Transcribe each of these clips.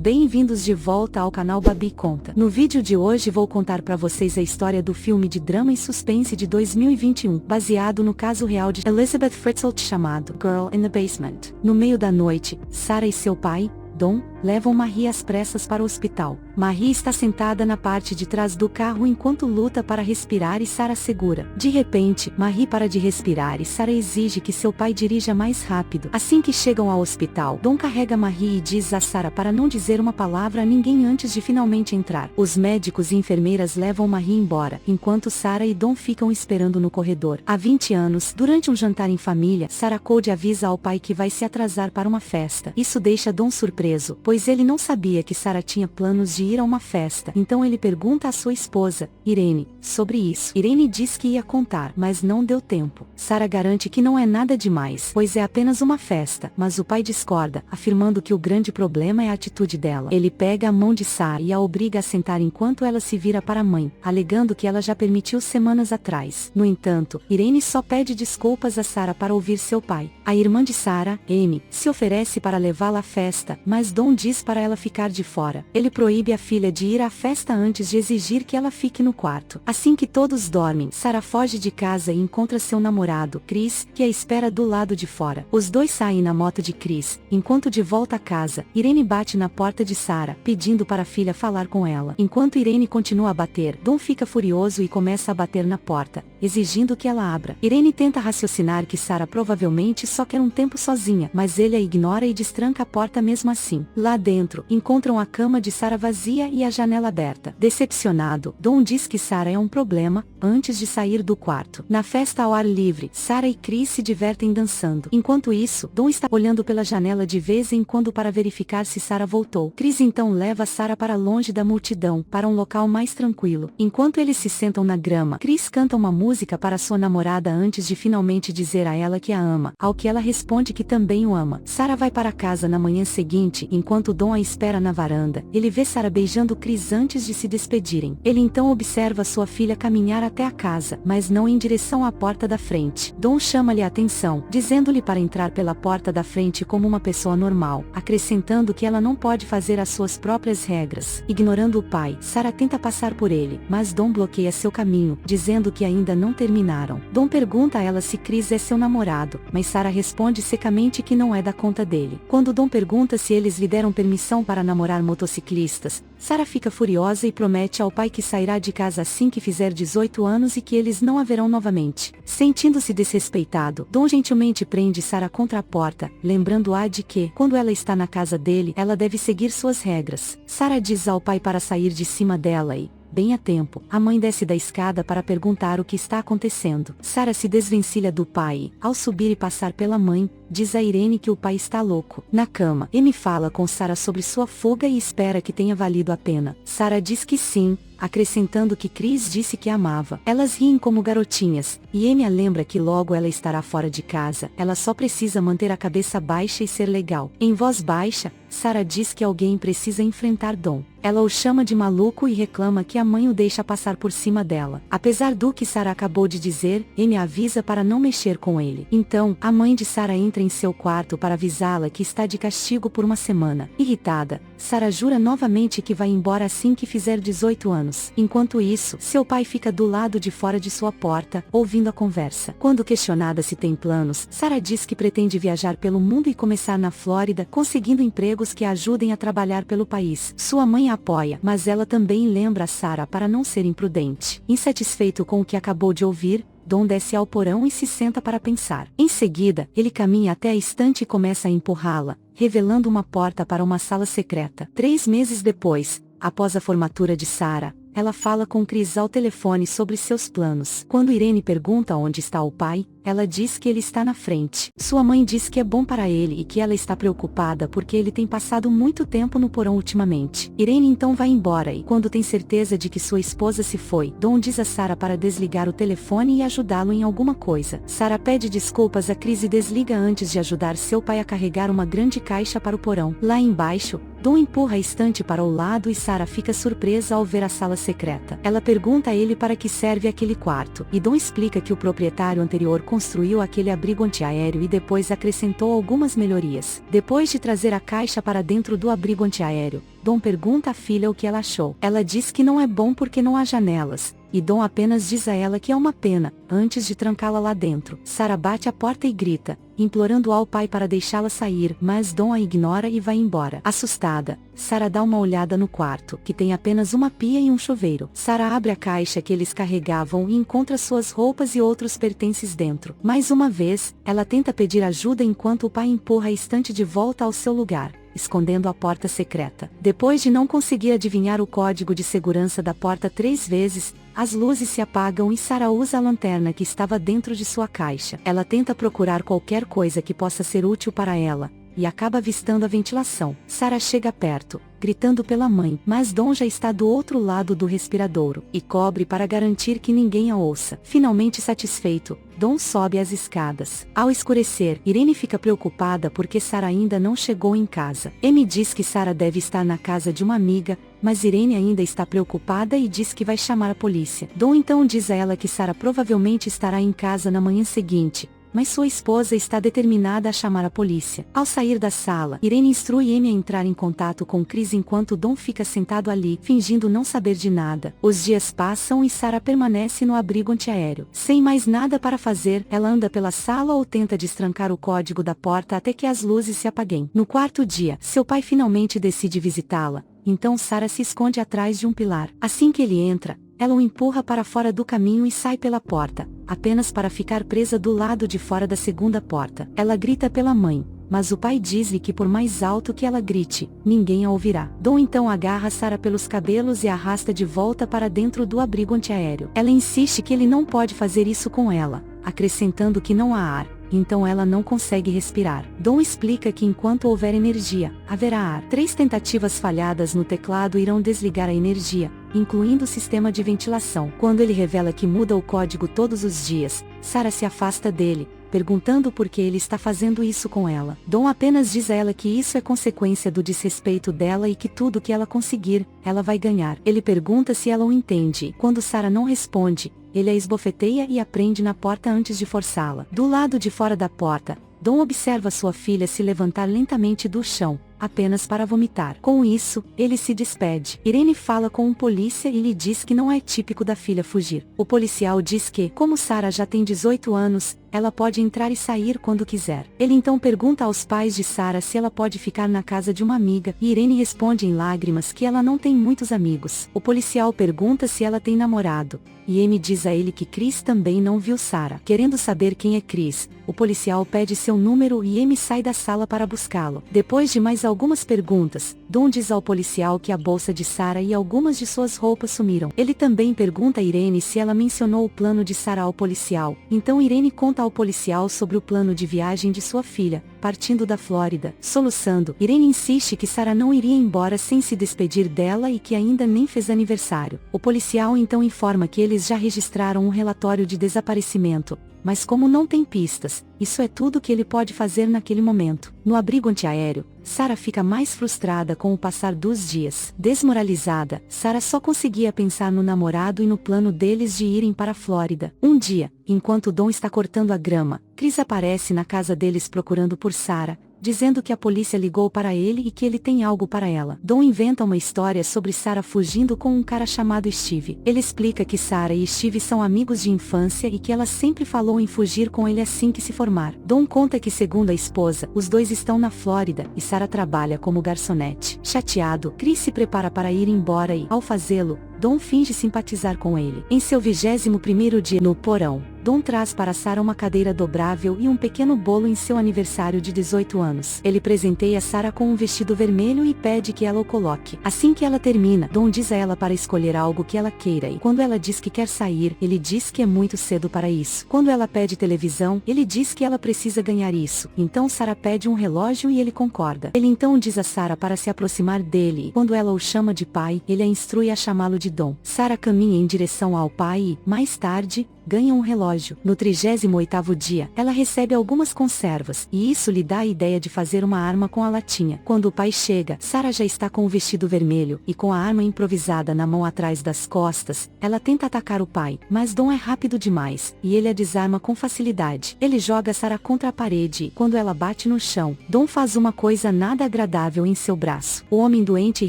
Bem-vindos de volta ao canal Babi Conta. No vídeo de hoje vou contar pra vocês a história do filme de drama e suspense de 2021, baseado no caso real de Elizabeth Fritzl chamado Girl in the Basement. No meio da noite, Sarah e seu pai, Don, levam Marie às pressas para o hospital. Marie está sentada na parte de trás do carro enquanto luta para respirar e Sarah segura. De repente, Marie para de respirar e Sarah exige que seu pai dirija mais rápido. Assim que chegam ao hospital, Don carrega Marie e diz a Sarah para não dizer uma palavra a ninguém antes de finalmente entrar. Os médicos e enfermeiras levam Marie embora, enquanto Sarah e Don ficam esperando no corredor. Há 20 anos, durante um jantar em família, Sarah Code avisa ao pai que vai se atrasar para uma festa. Isso deixa Don surpreso, pois ele não sabia que Sarah tinha planos de ir a uma festa. Então ele pergunta à sua esposa, Irene, sobre isso. Irene diz que ia contar, mas não deu tempo. Sarah garante que não é nada demais, pois é apenas uma festa, mas o pai discorda, afirmando que o grande problema é a atitude dela. Ele pega a mão de Sarah e a obriga a sentar enquanto ela se vira para a mãe, alegando que ela já permitiu semanas atrás. No entanto, Irene só pede desculpas a Sarah para ouvir seu pai. A irmã de Sarah, Amy, se oferece para levá-la à festa, mas Don diz para ela ficar de fora. Ele proíbe a filha de ir à festa antes de exigir que ela fique no quarto. Assim que todos dormem, Sarah foge de casa e encontra seu namorado, Chris, que a espera do lado de fora. Os dois saem na moto de Chris, enquanto de volta a casa, Irene bate na porta de Sarah, pedindo para a filha falar com ela. Enquanto Irene continua a bater, Don fica furioso e começa a bater na porta, exigindo que ela abra. Irene tenta raciocinar que Sarah provavelmente só quer um tempo sozinha, mas ele a ignora e destranca a porta mesmo assim. Lá dentro, encontram a cama de Sarah vazia e a janela aberta. Decepcionado, Don diz que Sarah é um problema, antes de sair do quarto. Na festa ao ar livre, Sarah e Chris se divertem dançando. Enquanto isso, Don está olhando pela janela de vez em quando para verificar se Sarah voltou. Chris então leva Sarah para longe da multidão, para um local mais tranquilo. Enquanto eles se sentam na grama, Chris canta uma música para sua namorada antes de finalmente dizer a ela que a ama, ao que ela responde que também o ama. Sarah vai para casa na manhã seguinte, enquanto Don a espera na varanda. Ele vê Sarah beijando Chris antes de se despedirem. Ele então observa sua filha caminhar até a casa, mas não em direção à porta da frente. Don chama-lhe a atenção, dizendo-lhe para entrar pela porta da frente como uma pessoa normal, acrescentando que ela não pode fazer as suas próprias regras. Ignorando o pai, Sarah tenta passar por ele, mas Don bloqueia seu caminho, dizendo que ainda não terminaram. Don pergunta a ela se Chris é seu namorado, mas Sarah responde secamente que não é da conta dele. Quando Don pergunta se eles lhe deram permissão para namorar motociclistas, Sarah fica furiosa e promete ao pai que sairá de casa assim que fizer 18 anos e que eles não a verão novamente. Sentindo-se desrespeitado, Don gentilmente prende Sarah contra a porta, lembrando-a de que, quando ela está na casa dele, ela deve seguir suas regras. Sarah diz ao pai para sair de cima dela e, bem a tempo, a mãe desce da escada para perguntar o que está acontecendo. Sarah se desvencilha do pai e, ao subir e passar pela mãe, diz a Irene que o pai está louco. Na cama, Amy fala com Sarah sobre sua fuga e espera que tenha valido a pena. Sarah diz que sim, acrescentando que Chris disse que amava. Elas riem como garotinhas, e Amy a lembra que logo ela estará fora de casa. Ela só precisa manter a cabeça baixa e ser legal. Em voz baixa, Sarah diz que alguém precisa enfrentar Don. Ela o chama de maluco e reclama que a mãe o deixa passar por cima dela. Apesar do que Sarah acabou de dizer, Amy avisa para não mexer com ele. Então, a mãe de Sarah entra em seu quarto para avisá-la que está de castigo por uma semana. Irritada, Sarah jura novamente que vai embora assim que fizer 18 anos. Enquanto isso, seu pai fica do lado de fora de sua porta, ouvindo a conversa. Quando questionada se tem planos, Sarah diz que pretende viajar pelo mundo e começar na Flórida, conseguindo empregos que a ajudem a trabalhar pelo país. Sua mãe a apoia, mas ela também lembra a Sarah para não ser imprudente. Insatisfeito com o que acabou de ouvir, Don desce ao porão e se senta para pensar. Em seguida, ele caminha até a estante e começa a empurrá-la, revelando uma porta para uma sala secreta. 3 meses depois, após a formatura de Sarah, ela fala com Chris ao telefone sobre seus planos. Quando Irene pergunta onde está o pai, ela diz que ele está na frente. Sua mãe diz que é bom para ele e que ela está preocupada porque ele tem passado muito tempo no porão ultimamente. Irene então vai embora e, quando tem certeza de que sua esposa se foi, Don diz a Sarah para desligar o telefone e ajudá-lo em alguma coisa. Sarah pede desculpas a Chris e desliga antes de ajudar seu pai a carregar uma grande caixa para o porão. Lá embaixo, Dom empurra a estante para o lado e Sarah fica surpresa ao ver a sala secreta. Ela pergunta a ele para que serve aquele quarto, e Dom explica que o proprietário anterior construiu aquele abrigo antiaéreo e depois acrescentou algumas melhorias. Depois de trazer a caixa para dentro do abrigo antiaéreo, Dom pergunta à filha o que ela achou. Ela diz que não é bom porque não há janelas, e Dom apenas diz a ela que é uma pena, antes de trancá-la lá dentro. Sarah bate a porta e grita, implorando ao pai para deixá-la sair, mas Dom a ignora e vai embora. Assustada, Sarah dá uma olhada no quarto, que tem apenas uma pia e um chuveiro. Sarah abre a caixa que eles carregavam e encontra suas roupas e outros pertences dentro. Mais uma vez, ela tenta pedir ajuda enquanto o pai empurra a estante de volta ao seu lugar, escondendo a porta secreta. Depois de não conseguir adivinhar o código de segurança da porta 3 vezes, as luzes se apagam e Sarah usa a lanterna que estava dentro de sua caixa. Ela tenta procurar qualquer coisa que possa ser útil para ela, e acaba avistando a ventilação. Sarah chega perto, gritando pela mãe, mas Dom já está do outro lado do respiradouro, e cobre para garantir que ninguém a ouça. Finalmente satisfeito, Dom sobe as escadas. Ao escurecer, Irene fica preocupada porque Sarah ainda não chegou em casa. Amy diz que Sarah deve estar na casa de uma amiga, mas Irene ainda está preocupada e diz que vai chamar a polícia. Dom então diz a ela que Sarah provavelmente estará em casa na manhã seguinte, mas sua esposa está determinada a chamar a polícia. Ao sair da sala, Irene instrui Amy a entrar em contato com Chris enquanto Dom fica sentado ali, fingindo não saber de nada. Os dias passam e Sarah permanece no abrigo antiaéreo. Sem mais nada para fazer, ela anda pela sala ou tenta destrancar o código da porta até que as luzes se apaguem. No quarto dia, seu pai finalmente decide visitá-la, então Sarah se esconde atrás de um pilar. Assim que ele entra, ela o empurra para fora do caminho e sai pela porta, apenas para ficar presa do lado de fora da segunda porta. Ela grita pela mãe, mas o pai diz-lhe que por mais alto que ela grite, ninguém a ouvirá. Dom então agarra Sarah pelos cabelos e arrasta de volta para dentro do abrigo antiaéreo. Ela insiste que ele não pode fazer isso com ela, acrescentando que não há ar, então ela não consegue respirar. Dom explica que enquanto houver energia, haverá ar. 3 tentativas falhadas no teclado irão desligar a energia, incluindo o sistema de ventilação. Quando ele revela que muda o código todos os dias, Sarah se afasta dele, perguntando por que ele está fazendo isso com ela. Dom apenas diz a ela que isso é consequência do desrespeito dela e que tudo que ela conseguir, ela vai ganhar. Ele pergunta se ela o entende. Quando Sarah não responde, ele a esbofeteia e a prende na porta antes de forçá-la. Do lado de fora da porta, Dom observa sua filha se levantar lentamente do chão, apenas para vomitar. Com isso, ele se despede. Irene fala com um polícia e lhe diz que não é típico da filha fugir. O policial diz que, como Sarah já tem 18 anos, ela pode entrar e sair quando quiser. Ele então pergunta aos pais de Sarah se ela pode ficar na casa de uma amiga, e Irene responde em lágrimas que ela não tem muitos amigos. O policial pergunta se ela tem namorado, e Amy diz a ele que Chris também não viu Sarah. Querendo saber quem é Chris, o policial pede seu número e Amy sai da sala para buscá-lo. Depois de mais algumas perguntas, Dom diz ao policial que a bolsa de Sarah e algumas de suas roupas sumiram. Ele também pergunta a Irene se ela mencionou o plano de Sarah ao policial, então Irene conta ao policial sobre o plano de viagem de sua filha, partindo da Flórida. Soluçando, Irene insiste que Sarah não iria embora sem se despedir dela e que ainda nem fez aniversário. O policial então informa que eles já registraram um relatório de desaparecimento, mas como não tem pistas, isso é tudo que ele pode fazer naquele momento. No abrigo antiaéreo, Sarah fica mais frustrada com o passar dos dias. Desmoralizada, Sarah só conseguia pensar no namorado e no plano deles de irem para a Flórida. Um dia, enquanto Dom está cortando a grama, Chris aparece na casa deles procurando por Sarah, dizendo que a polícia ligou para ele e que ele tem algo para ela. Dom inventa uma história sobre Sarah fugindo com um cara chamado Steve. Ele explica que Sarah e Steve são amigos de infância e que ela sempre falou em fugir com ele assim que se formar. Dom conta que, segundo a esposa, os dois estão na Flórida e Sarah trabalha como garçonete. Chateado, Chris se prepara para ir embora e, ao fazê-lo, Dom finge simpatizar com ele. Em seu 21º dia no porão, Dom traz para Sarah uma cadeira dobrável e um pequeno bolo em seu aniversário de 18 anos. Ele presenteia Sarah com um vestido vermelho e pede que ela o coloque. Assim que ela termina, Dom diz a ela para escolher algo que ela queira e quando ela diz que quer sair, ele diz que é muito cedo para isso. Quando ela pede televisão, ele diz que ela precisa ganhar isso. Então Sarah pede um relógio e ele concorda. Ele então diz a Sarah para se aproximar dele e quando ela o chama de pai, ele a instrui a chamá-lo de Dom. Sarah caminha em direção ao pai e, mais tarde, ganha um relógio. No 38º dia, ela recebe algumas conservas, e isso lhe dá a ideia de fazer uma arma com a latinha. Quando o pai chega, Sarah já está com o vestido vermelho, e com a arma improvisada na mão atrás das costas, ela tenta atacar o pai, mas Don é rápido demais, e ele a desarma com facilidade. Ele joga Sarah contra a parede, e quando ela bate no chão, Don faz uma coisa nada agradável em seu braço. O homem doente e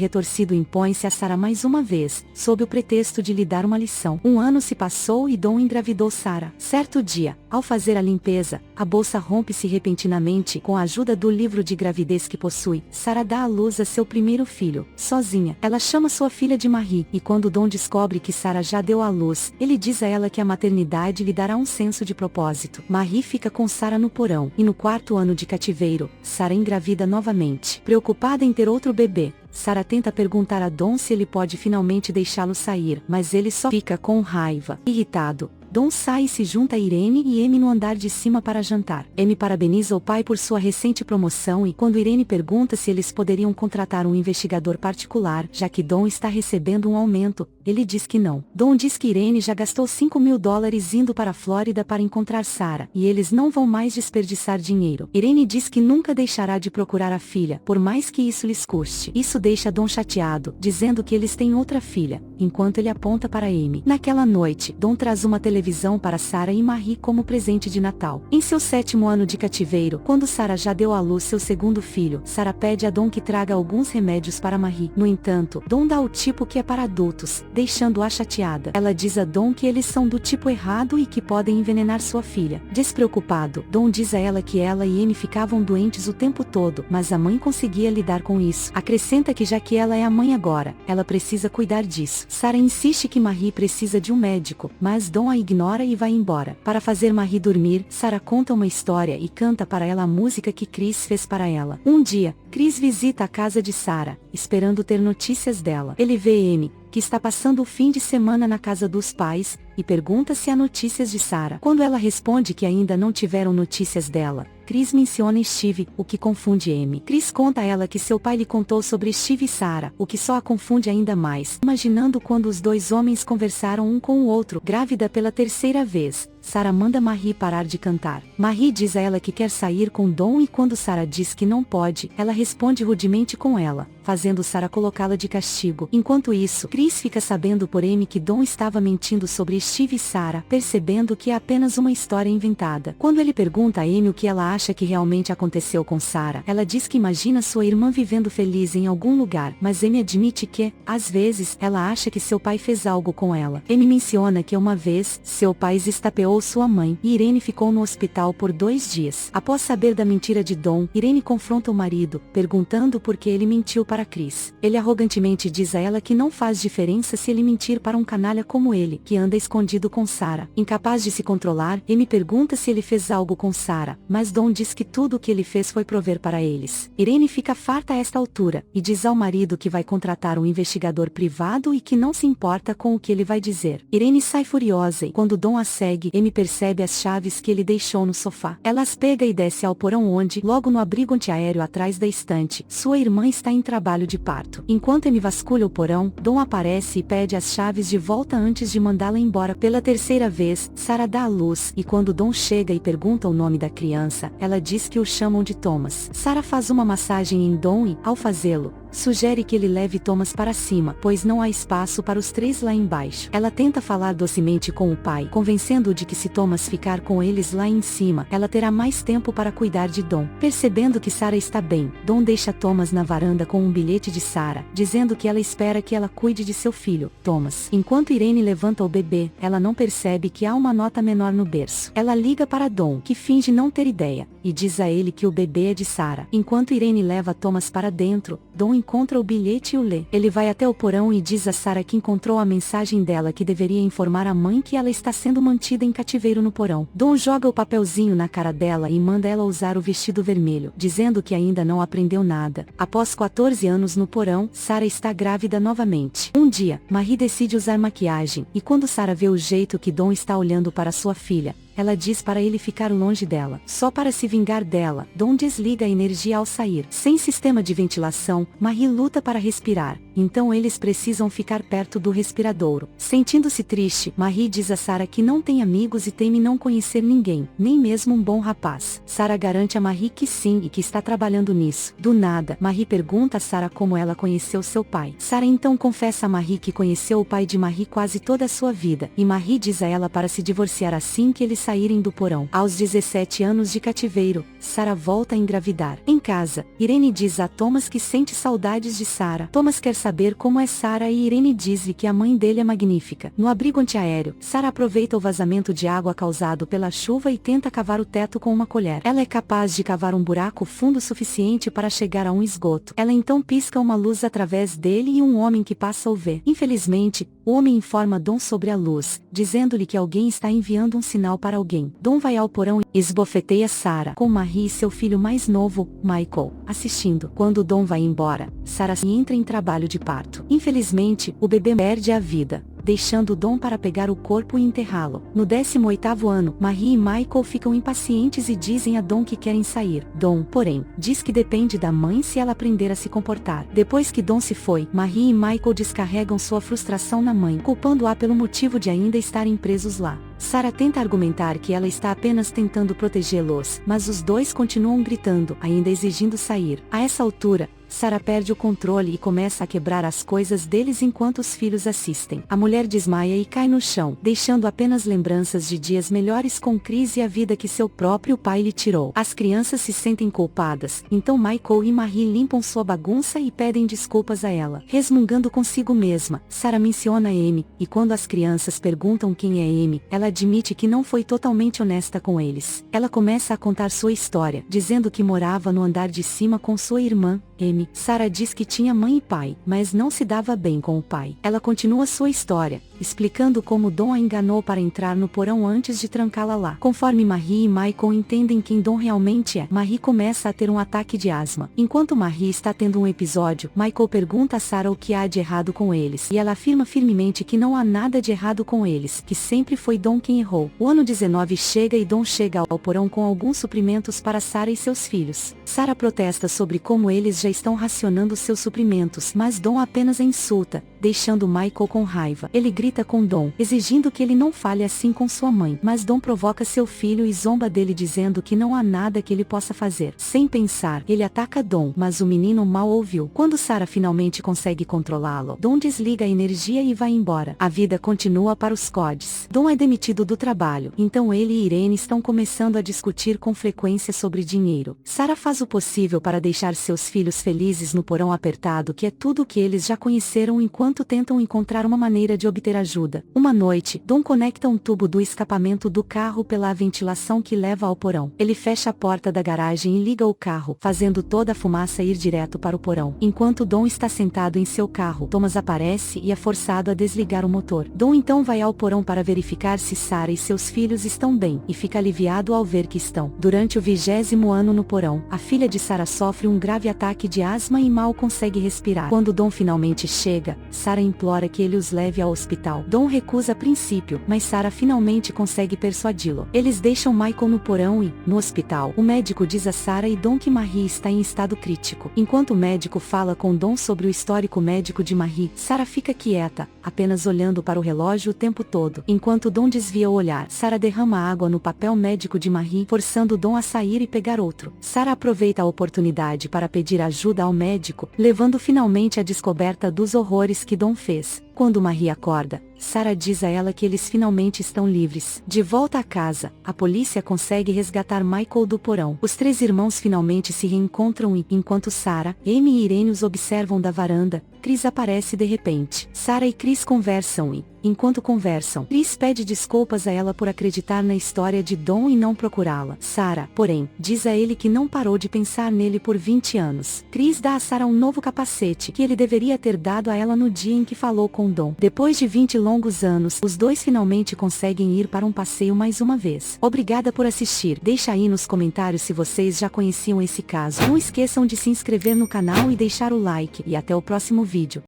retorcido impõe-se a Sarah mais uma vez, sob o pretexto de lhe dar uma lição. Um ano se passou e Don engravidou Sarah. Certo dia, ao fazer a limpeza, a bolsa rompe-se repentinamente. Com a ajuda do livro de gravidez que possui, Sarah dá à luz a seu primeiro filho, sozinha. Ela chama sua filha de Marie, e quando Don descobre que Sarah já deu à luz, ele diz a ela que a maternidade lhe dará um senso de propósito. Marie fica com Sarah no porão, e no 4º ano de cativeiro, Sarah engravida novamente. Preocupada em ter outro bebê, Sarah tenta perguntar a Don se ele pode finalmente deixá-lo sair, mas ele só fica com raiva. Irritado, Don sai e se junta a Irene e Amy no andar de cima para jantar. Amy parabeniza o pai por sua recente promoção e quando Irene pergunta se eles poderiam contratar um investigador particular, já que Don está recebendo um aumento, ele diz que não. Don diz que Irene já gastou $5.000 indo para a Flórida para encontrar Sarah, e eles não vão mais desperdiçar dinheiro. Irene diz que nunca deixará de procurar a filha, por mais que isso lhes custe. Isso deixa Don chateado, dizendo que eles têm outra filha, enquanto ele aponta para Amy. Naquela noite, Don traz uma televisão para Sarah e Marie como presente de Natal. Em seu 7º ano de cativeiro, quando Sarah já deu à luz seu segundo filho, Sarah pede a Don que traga alguns remédios para Marie. No entanto, Don dá o tipo que é para adultos, deixando-a chateada. Ela diz a Don que eles são do tipo errado e que podem envenenar sua filha. Despreocupado, Don diz a ela que ela e Amy ficavam doentes o tempo todo, mas a mãe conseguia lidar com isso. Acrescenta que já que ela é a mãe agora, ela precisa cuidar disso. Sarah insiste que Marie precisa de um médico, mas Don a ignora e vai embora. Para fazer Marie dormir, Sarah conta uma história e canta para ela a música que Chris fez para ela. Um dia, Chris visita a casa de Sarah, esperando ter notícias dela. Ele vê Amy, que está passando o fim de semana na casa dos pais, e pergunta se há notícias de Sarah. Quando ela responde que ainda não tiveram notícias dela, Chris menciona Steve, o que confunde Amy. Chris conta a ela que seu pai lhe contou sobre Steve e Sarah, o que só a confunde ainda mais, imaginando quando os dois homens conversaram um com o outro. Grávida pela 3ª vez, Sarah manda Marie parar de cantar. Marie diz a ela que quer sair com Don e quando Sarah diz que não pode, ela responde rudemente com ela, fazendo Sarah colocá-la de castigo. Enquanto isso, Chris fica sabendo por Amy que Don estava mentindo sobre Steve e Sarah, percebendo que é apenas uma história inventada. Quando ele pergunta a Amy o que ela acha que realmente aconteceu com Sarah, ela diz que imagina sua irmã vivendo feliz em algum lugar, mas Amy admite que, às vezes, ela acha que seu pai fez algo com ela. Amy menciona que uma vez, seu pai estapeou sua mãe, e Irene ficou no hospital por 2 dias. Após saber da mentira de Don, Irene confronta o marido, perguntando por que ele mentiu para Chris. Ele arrogantemente diz a ela que não faz diferença se ele mentir para um canalha como ele, que anda escondido com Sarah. Incapaz de se controlar, Amy pergunta se ele fez algo com Sarah, mas Don diz que tudo o que ele fez foi prover para eles. Irene fica farta a esta altura, e diz ao marido que vai contratar um investigador privado e que não se importa com o que ele vai dizer. Irene sai furiosa e quando Don a segue, Amy percebe as chaves que ele deixou no sofá. Ela as pega e desce ao porão onde, logo no abrigo antiaéreo atrás da estante, sua irmã está em trabalho de parto. Enquanto Amy vasculha o porão, Don aparece e pede as chaves de volta antes de mandá-la embora. Pela 3ª vez, Sarah dá à luz, e quando Don chega e pergunta o nome da criança, ela diz que o chamam de Thomas. Sarah faz uma massagem em Don e, ao fazê-lo, sugere que ele leve Thomas para cima, pois não há espaço para os 3 lá embaixo. Ela tenta falar docemente com o pai, convencendo-o de que se Thomas ficar com eles lá em cima, ela terá mais tempo para cuidar de Don. Percebendo que Sarah está bem, Don deixa Thomas na varanda com um bilhete de Sarah, dizendo que ela espera que ela cuide de seu filho, Thomas. Enquanto Irene levanta o bebê, ela não percebe que há uma nota menor no berço. Ela liga para Don, que finge não ter ideia, e diz a ele que o bebê é de Sarah. Enquanto Irene leva Thomas para dentro, Don encontra o bilhete e o lê. Ele vai até o porão e diz a Sarah que encontrou a mensagem dela que deveria informar a mãe que ela está sendo mantida em cativeiro no porão. Don joga o papelzinho na cara dela e manda ela usar o vestido vermelho, dizendo que ainda não aprendeu nada. Após 14 anos no porão, Sarah está grávida novamente. Um dia, Marie decide usar maquiagem, e quando Sarah vê o jeito que Don está olhando para sua filha, ela diz para ele ficar longe dela. Só para se vingar dela, Don desliga a energia ao sair. Sem sistema de ventilação, Marie luta para respirar, então eles precisam ficar perto do respiradouro. Sentindo-se triste, Marie diz a Sarah que não tem amigos e teme não conhecer ninguém, nem mesmo um bom rapaz. Sarah garante a Marie que sim e que está trabalhando nisso. Do nada, Marie pergunta a Sarah como ela conheceu seu pai. Sarah então confessa a Marie que conheceu o pai de Marie quase toda a sua vida, e Marie diz a ela para se divorciar assim que eles saírem do porão. Aos 17 anos de cativeiro, Sarah volta a engravidar. Em casa, Irene diz a Thomas que sente saudades de Sarah. Thomas quer saber como é Sarah e Irene diz-lhe que a mãe dele é magnífica. No abrigo antiaéreo, Sarah aproveita o vazamento de água causado pela chuva e tenta cavar o teto com uma colher. Ela é capaz de cavar um buraco fundo o suficiente para chegar a um esgoto. Ela então pisca uma luz através dele e um homem que passa o vê. Infelizmente, o homem informa Don sobre a luz, dizendo-lhe que alguém está enviando um sinal para alguém. Don vai ao porão e esbofeteia Sarah, com Marie e seu filho mais novo, Michael, assistindo. Quando Don vai embora, Sarah entra em trabalho de parto. Infelizmente, o bebê perde a vida, deixando Don para pegar o corpo e enterrá-lo. No 18º ano, Marie e Michael ficam impacientes e dizem a Don que querem sair. Don, porém, diz que depende da mãe se ela aprender a se comportar. Depois que Don se foi, Marie e Michael descarregam sua frustração na mãe, culpando-a pelo motivo de ainda estarem presos lá. Sarah tenta argumentar que ela está apenas tentando protegê-los, mas os dois continuam gritando, ainda exigindo sair. A essa altura, Sarah perde o controle e começa a quebrar as coisas deles enquanto os filhos assistem. A mulher desmaia e cai no chão, deixando apenas lembranças de dias melhores com Chris e a vida que seu próprio pai lhe tirou. As crianças se sentem culpadas, então Michael e Marie limpam sua bagunça e pedem desculpas a ela. Resmungando consigo mesma, Sarah menciona Amy, e quando as crianças perguntam quem é Amy, ela admite que não foi totalmente honesta com eles. Ela começa a contar sua história, dizendo que morava no andar de cima com sua irmã, Amy. Sarah diz que tinha mãe e pai, mas não se dava bem com o pai. Ela continua sua história, explicando como Don a enganou para entrar no porão antes de trancá-la lá. Conforme Marie e Michael entendem quem Don realmente é, Marie começa a ter um ataque de asma. Enquanto Marie está tendo um episódio, Michael pergunta a Sarah o que há de errado com eles, e ela afirma firmemente que não há nada de errado com eles, que sempre foi Don quem errou. O ano 19 chega e Don chega ao porão com alguns suprimentos para Sarah e seus filhos. Sarah protesta sobre como eles já estão racionando seus suprimentos, mas Don apenas a insulta, deixando Michael com raiva. Ele grita com Don, exigindo que ele não fale assim com sua mãe, mas Don provoca seu filho e zomba dele dizendo que não há nada que ele possa fazer. Sem pensar, ele ataca Don, mas o menino mal ouviu. Quando Sarah finalmente consegue controlá-lo, Don desliga a energia e vai embora. A vida continua para os Cods. Don é demitido do trabalho, então ele e Irene estão começando a discutir com frequência sobre dinheiro. Sarah faz o possível para deixar seus filhos felizes no porão apertado, que é tudo o que eles já conheceram enquanto tentam encontrar uma maneira de obter ajuda. Uma noite, Don conecta um tubo do escapamento do carro pela ventilação que leva ao porão. Ele fecha a porta da garagem e liga o carro, fazendo toda a fumaça ir direto para o porão. Enquanto Don está sentado em seu carro, Thomas aparece e é forçado a desligar o motor. Don então vai ao porão para verificar se Sarah e seus filhos estão bem, e fica aliviado ao ver que estão. Durante o 20º ano no porão, a filha de Sarah sofre um grave ataque de asma e mal consegue respirar. Quando Don finalmente chega, Sarah implora que ele os leve ao hospital. Don recusa a princípio, mas Sarah finalmente consegue persuadi-lo. Eles deixam Michael no porão e, no hospital, o médico diz a Sarah e Don que Marie está em estado crítico. Enquanto o médico fala com Don sobre o histórico médico de Marie, Sarah fica quieta, apenas olhando para o relógio o tempo todo. Enquanto Don desvia o olhar, Sarah derrama água no papel médico de Marie, forçando Don a sair e pegar outro. Sarah aproveita a oportunidade para pedir ajuda ao médico, levando finalmente à descoberta dos horrores que Don fez. Quando Marie acorda, Sarah diz a ela que eles finalmente estão livres. De volta à casa, a polícia consegue resgatar Michael do porão. Os três irmãos finalmente se reencontram e, enquanto Sarah, Amy e Irene os observam da varanda, Chris aparece de repente. Sarah e Chris conversam e, enquanto conversam, Chris pede desculpas a ela por acreditar na história de Don e não procurá-la. Sarah, porém, diz a ele que não parou de pensar nele por 20 anos. Chris dá a Sarah um novo capacete, que ele deveria ter dado a ela no dia em que falou com Don. Depois de 20 longos anos, os dois finalmente conseguem ir para um passeio mais uma vez. Obrigada por assistir. Deixa aí nos comentários se vocês já conheciam esse caso. Não esqueçam de se inscrever no canal e deixar o like. E até o próximo vídeo.